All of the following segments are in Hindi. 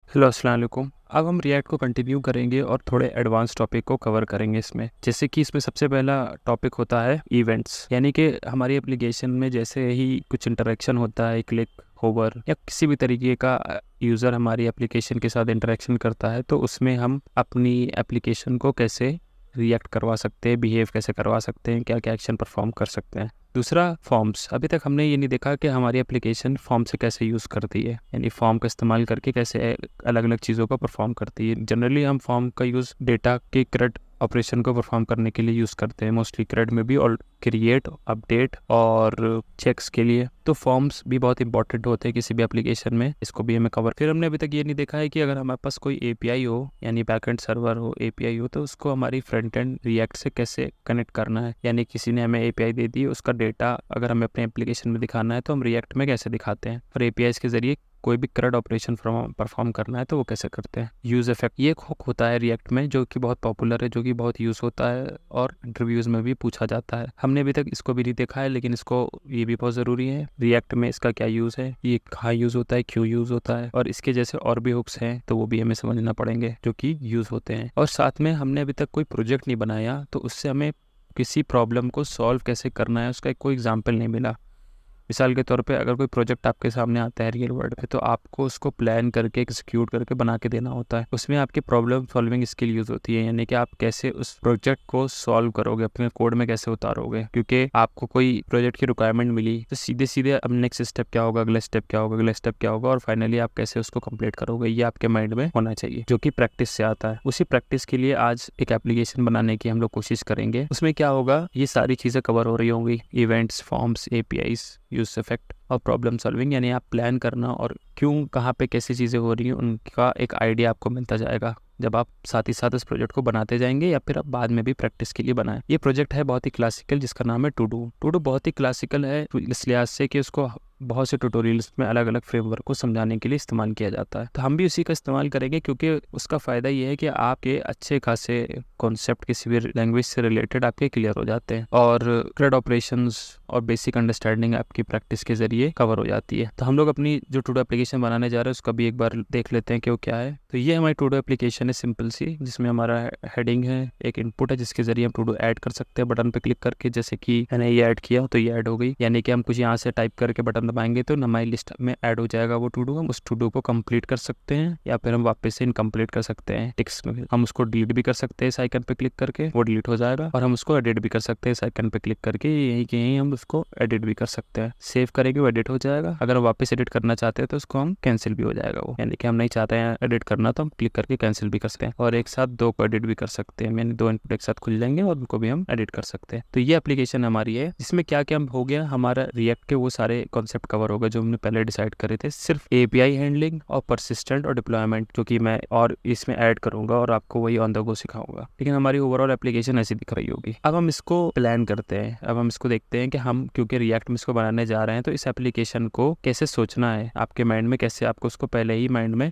हेलो अस्सलाम वालेकुम। अब हम रिएक्ट को कंटिन्यू करेंगे और थोड़े एडवांस टॉपिक को कवर करेंगे इसमें। जैसे कि इसमें सबसे पहला टॉपिक होता है इवेंट्स, यानी कि हमारी एप्लीकेशन में जैसे ही कुछ इंटरेक्शन होता है, क्लिक, होवर या किसी भी तरीके का यूज़र हमारी एप्लीकेशन के साथ इंटरेक्शन करता है, तो उसमें हम अपनी एप्लीकेशन को कैसे रिएक्ट करवा सकते हैं, बिहेव कैसे करवा सकते हैं, क्या क्या एक्शन परफॉर्म कर सकते हैं। दूसरा, फॉर्म्स। अभी तक हमने ये नहीं देखा कि हमारी एप्लीकेशन फॉर्म से कैसे यूज़ करती है, यानी फॉर्म का इस्तेमाल करके कैसे अलग अलग चीज़ों को परफॉर्म करती है। जनरली हम फॉर्म का यूज़ डेटा के CRUD ऑपरेशन को परफॉर्म करने के लिए यूज़ करते हैं, मोस्टली CRUD में भी, और क्रिएट, अपडेट और चेक्स के लिए। तो फॉर्म्स भी बहुत इंपॉर्टेंट होते हैं किसी भी एप्लीकेशन में, इसको भी हमें कवर। फिर हमने अभी तक ये नहीं देखा है कि अगर हमारे पास कोई API हो, यानी बैकएंड सर्वर हो, API हो, तो उसको हमारी फ्रंट एंड रिएक्ट से कैसे कनेक्ट करना है। यानी किसी ने हमें API दे दी, उसका डेटा अगर हमें अपने एप्लीकेशन में दिखाना है तो हम रिएक्ट में कैसे दिखाते हैं, और APIs के जरिए कोई भी CRUD ऑपरेशन परफॉर्म करना है तो वो कैसे करते हैं। यूज़ इफेक्ट, ये एक हुक होता है रिएक्ट में जो कि बहुत पॉपुलर है, जो कि बहुत यूज़ होता है और इंटरव्यूज़ में भी पूछा जाता है। हमने अभी तक इसको भी नहीं देखा है, लेकिन इसको ये भी बहुत ज़रूरी है, रिएक्ट में इसका क्या यूज़ है, ये कहाँ यूज़ होता है, क्यों यूज़ होता है, और इसके जैसे और भी हुक्स हैं तो वो भी हमें समझना पड़ेंगे जो कि यूज़ होते हैं। और साथ में हमने अभी तक कोई प्रोजेक्ट नहीं बनाया, तो उससे हमें किसी प्रॉब्लम को सॉल्व कैसे करना है उसका कोई एग्जाम्पल नहीं मिला। मिसाल के तौर पे अगर कोई प्रोजेक्ट आपके सामने आता है रियल वर्ल्ड पे, तो आपको उसको प्लान करके, एग्जीक्यूट करके बना के देना होता है। उसमें आपकी प्रॉब्लम सॉल्विंग स्किल यूज़ होती है, यानी कि आप कैसे उस प्रोजेक्ट को सॉल्व करोगे, अपने कोड में कैसे उतारोगे। क्योंकि आपको कोई प्रोजेक्ट की रिक्वायरमेंट मिली तो सीधे सीधे अब नेक्स्ट स्टेप क्या होगा, अगला स्टेप क्या होगा, अगला स्टेप क्या होगा, और फाइनली आप कैसे उसको कंप्लीट करोगे, ये आपके माइंड में होना चाहिए, जो कि प्रैक्टिस से आता है। उसी प्रैक्टिस के लिए आज एक एप्लीकेशन बनाने की हम लोग कोशिश करेंगे। उसमें क्या होगा, ये सारी चीज़ें कवर हो रही होंगी, events, forms, APIs, use effect और प्रॉब्लम सॉल्विंग, यानी आप प्लान करना और क्यों, कहाँ पे कैसी चीज़ें हो रही हैं, उनका एक आइडिया आपको मिलता जाएगा जब आप साथ ही साथ इस प्रोजेक्ट को बनाते जाएंगे, या फिर आप बाद में भी प्रैक्टिस के लिए बनाएं। ये प्रोजेक्ट है बहुत ही क्लासिकल, जिसका नाम है टूडू। टूडू बहुत ही क्लासिकल है इस लिहाज से कि उसको बहुत से ट्यूटोरियल्स में अलग अलग फ्रेमवर्क को समझाने के लिए इस्तेमाल किया जाता है। तो हम भी उसी का इस्तेमाल करेंगे, क्योंकि उसका फ़ायदा ये है कि आपके अच्छे खासे कॉन्सेप्ट किसी भी लैंग्वेज से रिलेटेड आपके क्लियर हो जाते हैं, और CRUD ऑपरेशंस और बेसिक अंडरस्टैंडिंग आपकी प्रैक्टिस के जरिए कवर हो जाती है। तो हम लोग अपनी जो टूडू एप्लीकेशन बनाने जा रहे हैं उसका भी एक बार देख लेते हैं कि वो क्या है। तो ये हमारी टूडू एप्लीकेशन है, सिंपल सी, जिसमें हमारा हेडिंग है, एक इनपुट है जिसके जरिए हम टूडू ऐड कर सकते हैं बटन पे क्लिक करके। जैसे कि मैंने ये ऐड किया तो ये ऐड हो गई, यानी कि हम कुछ यहाँ से टाइप करके बटन दबाएंगे तो हमारी लिस्ट में ऐड हो जाएगा वो टूडू। हम उस टूडू को कंप्लीट कर सकते हैं, या फिर हम वापस से इनकम्प्लीट कर सकते हैं टिक्स में। हम उसको डिलीट भी कर सकते हैं इस आइकन पे क्लिक करके, वो डिलीट हो जाएगा, और हम उसको एडिट भी कर सकते हैं इस आइकन पे क्लिक करके, यहीं के यहीं हम उसको एडिट भी कर सकते हैं। सेव करेंगे वो एडिट हो जाएगा। अगर हम वापस एडिट करना चाहते हैं तो उसको हम कैंसिल भी हो जाएगा वो, यानी कि हम नहीं चाहते हैं एडिट करना तो हम क्लिक करके कैंसिल भी कर सकते हैं, और एक साथ दो को एडिट भी कर सकते हैं, यानी दो इनपुट एक साथ खुल जाएंगे और उनको भी हम एडिट कर सकते हैं। तो ये एप्लीकेशन हमारी है, जिसमें क्या क्या हो गया, हमारा रिएक्ट के वो सारे कॉन्सेप्ट कवर होगा जो हमने पहले डिसाइड करे थे। सिर्फ API हैंडलिंग और परसिस्टेंट और डिप्लॉयमेंट, जो कि मैं और इसमें ऐड करूंगा और आपको वही ऑन द गो सिखाऊंगा, लेकिन हमारी ओवरऑल एप्लीकेशन ऐसी दिख रही होगी। अब हम इसको प्लान करते हैं, अब हम इसको देखते हैं कि हम क्योंकि रिएक्ट में इसको बनाने जा रहे हैं तो इस एप्लीकेशन को कैसे सोचना है आपके माइंड में, कैसे आपको उसको पहले ही माइंड में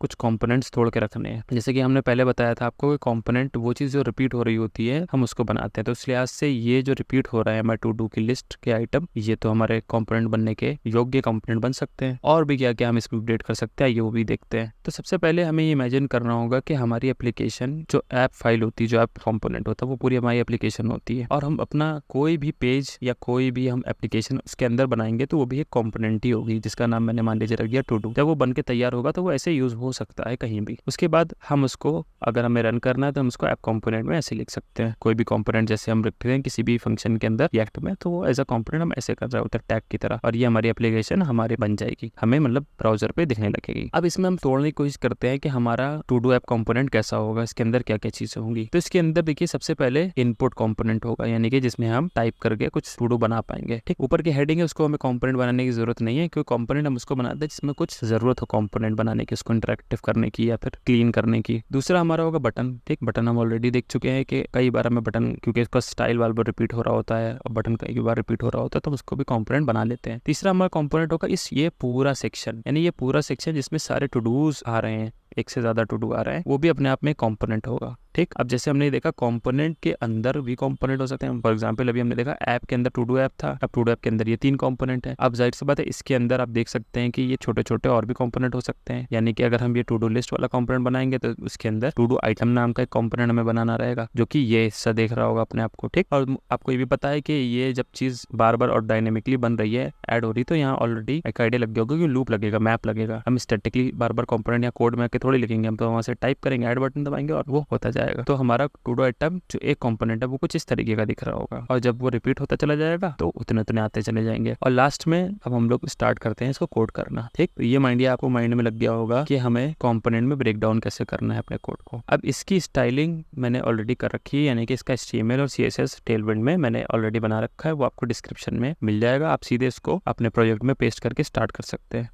कुछ कंपोनेंट्स तोड़ के रखने हैं। जैसे कि हमने पहले बताया था आपको कि कंपोनेंट वो चीज़ जो रिपीट हो रही होती है हम उसको बनाते हैं। तो इस लिहाज से ये जो रिपीट हो रहा है हमारे टू डू की लिस्ट के आइटम, ये तो हमारे कंपोनेंट बनने के योग्य कंपोनेंट बन सकते हैं। और भी क्या क्या हम इसको अपडेट कर सकते हैं ये वो भी देखते हैं। तो सबसे पहले हमें ये इमेजिन करना होगा कि हमारी एप्लीकेशन जो ऐप फाइल होती है, जो ऐप कंपोनेंट होता है, वो पूरी हमारी एप्लीकेशन होती है, और हम अपना कोई भी पेज या कोई भी हम एप्लीकेशन उसके अंदर बनाएंगे तो वो भी एक कंपोनेंट ही होगी, जिसका नाम मैंने मान लीजिए रख दिया टू डू। जब वो बन के तैयार होगा तो वो ऐसे यूज हो सकता है कहीं भी। उसके बाद हम उसको, अगर हमें रन करना है तो हम उसको ऐप कंपोनेंट में ऐसे लिख सकते हैं। कोई भी कंपोनेंट जैसे हम रखते हैं किसी भी फंक्शन के अंदर रिएक्ट में, तो वो एज अ कंपोनेंट हम ऐसे कर रहे होते हैं टैग की तरह, और ये हमारी एप्लीकेशन हमारे बन जाएगी, हमें मतलब ब्राउजर पे दिखने लगेगी। अब इसमें हम तोड़ने की कोशिश करते हैं कि हमारा टू डू ऐप कंपोनेंट कैसा होगा, इसके अंदर क्या क्या चीजें होंगी। तो इसके अंदर देखिए सबसे पहले इनपुट कंपोनेंट होगा, यानी कि जिसमें हम टाइप करके कुछ टू डू बना पाएंगे। ठीक, ऊपर की हेडिंग है उसको हमें कंपोनेंट बनाने की जरूरत नहीं है, क्योंकि कंपोनेंट हम उसको बनाते हैं जिसमें कुछ जरूरत हो कंपोनेंट बनाने की, उसको इंटरेक्टिव करने की या फिर क्लीन करने की। दूसरा हमारा होगा बटन। ठीक, बटन हम ऑलरेडी देख चुके हैं कि कई बार हमें बटन, क्योंकि इसका स्टाइल बार बार रिपीट हो रहा होता है और बटन कई बार रिपीट हो रहा होता है, तो हम उसको भी कंपोनेंट बना लेते हैं। तीसरा हमारा कंपोनेंट होगा ये पूरा सेक्शन, यानी ये पूरा सेक्शन जिसमें सारे टू डूज आ रहे हैं, एक से ज़्यादा टू डू आ रहे हैं, वो भी अपने आप में कंपोनेंट होगा। ठीक, अब जैसे हमने देखा कंपोनेंट के अंदर भी कंपोनेंट हो सकते हैं। फॉर एग्जांपल अभी हमने देखा ऐप के अंदर टू डू ऐप था, अब टू डू ऐप के अंदर ये 3 कंपोनेंट है। अब जाहिर सी बात है इसके अंदर आप देख सकते हैं कि ये छोटे छोटे और भी कंपोनेंट हो सकते हैं। यानी कि अगर हम ये टू डू लिस्ट वाला कंपोनेंट बनाएंगे तो उसके अंदर टू डू आइटम नाम का एक कंपोनेंट हमें बनाना रहेगा, जो कि ये हिस्सा देख रहा होगा अपने आप को। ठीक, और आपको ये भी पता है कि ये जब चीज बार बार और डायनेमिकली बन रही है, ऐड हो रही, तो यहाँ ऑलरेडी एक आइडिया लग गया होगा कि लूप लगेगा, मैप लगेगा। हम स्टैटिकली बार बार कंपोनेंट या कोड में आके थोड़ी लिखेंगे, हम तो वहां से टाइप करेंगे, ऐड बटन दबाएंगे और वो होता जाएगा। तो हमारा टू डू आइटम जो एक कंपोनेंट है वो कुछ इस तरीके का दिख रहा होगा, और जब वो रिपीट होता चला जाएगा तो उतने उतने आते चले जाएंगे। और लास्ट में अब हम लोग स्टार्ट करते हैं इसको कोड करना। ठीक, तो ये माइंड आपको माइंड में लग गया होगा कि हमें कंपोनेंट में ब्रेक डाउन कैसे करना है अपने कोड को। अब इसकी स्टाइलिंग मैंने ऑलरेडी कर रखी है, यानी कि इसका HTML और CSS टेलविंड में मैंने ऑलरेडी बना रखा है, वो आपको डिस्क्रिप्शन में मिल जाएगा। आप सीधे इसको अपने प्रोजेक्ट में पेस्ट करके स्टार्ट कर सकते हैं।